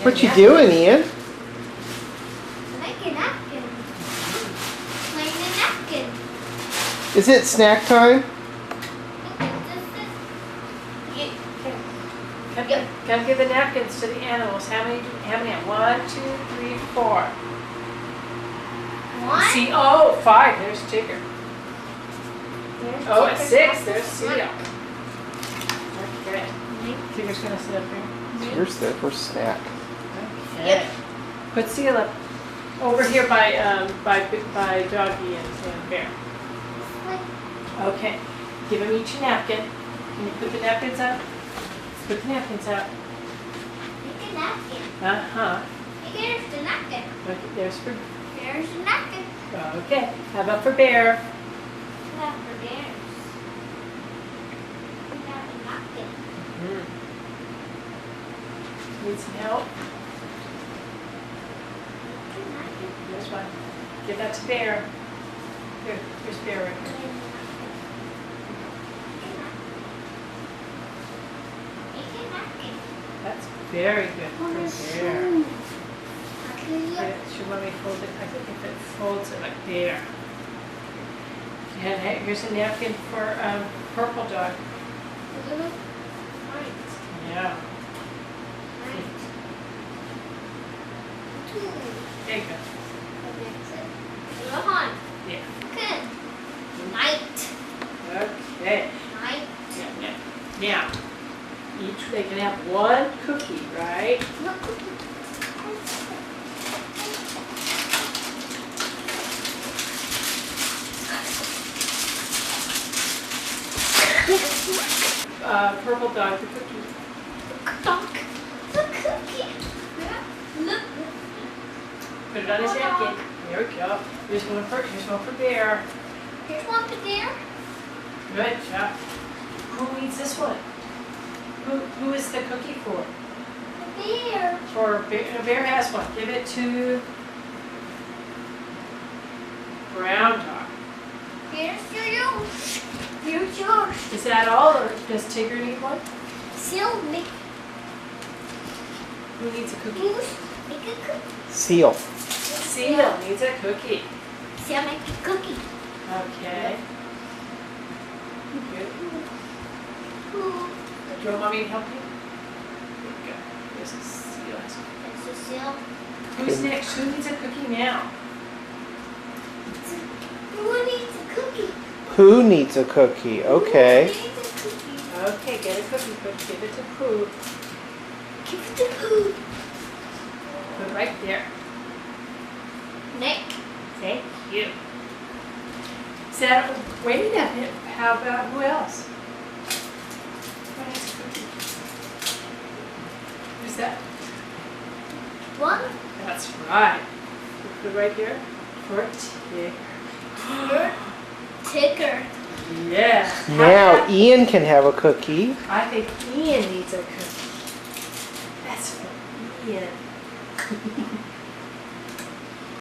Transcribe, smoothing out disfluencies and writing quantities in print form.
What you doing, Ian? Make a napkin. Make a napkin. Is it snack time? Come give the napkins to the animals. How many? 1, 2, 3, 4. One. See, oh, 5. There's Tigger. There's Oh, at Tigger. 6, there's Seal. Okay. Tigger's gonna sit up here. Here's the first snack. Okay. Yep. Put Seal up over here by Doggy and Bear. Okay. Give them each a napkin. Can you put the napkins out? Put the napkins out. Make a napkin. Uh-huh. Here's the napkin. Okay, there's for. Here's the napkin. Okay. How about for Bear? Not for bears. We got a napkin. Need some help? Make a napkin. There's one. Give that to Bear. Here, here's Bear right here. Make a napkin. That's very good for Bear. Okay. Should let me fold it. I think if it folds it like there. And here's a napkin for Purple Dog. Right. Yeah. Right. There you go. Rohan. Yeah. Good. Night. Okay. Night. Now, each they can have one cookie, right? Purple Dog, the cookie. Dog. The cookie. Look. Put it on his napkin. There we go. Here's one for Bear. Here's one for there. Good job. Who needs this one? Who is the cookie for? The bear. For Bear, Bear has one. Give it to Brown Dog. Here's for you. Here's yours. Is that all, or does Tigger need one? Seal, make Who needs a cookie? goose. Make a cookie. Seal. Seal needs a cookie. Seal, make a cookie. Okay. Good. Ooh. Do you want me to help you? There you go. There's a seal. It's a seal. Who's next? Who needs a cookie now? Who needs a cookie? Who needs a cookie? Okay. Who needs a cookie? Okay, get a cookie. Give it to Pooh. Give it to Pooh. Put it right there. Nick. Thank you. Is that, wait a minute. How about who else? What is a cookie? Who's that? One. That's right. Put it right here. For Tigger. Tigger. Yeah. Now Ian can have a cookie. I think Ian needs a cookie. That's for Ian.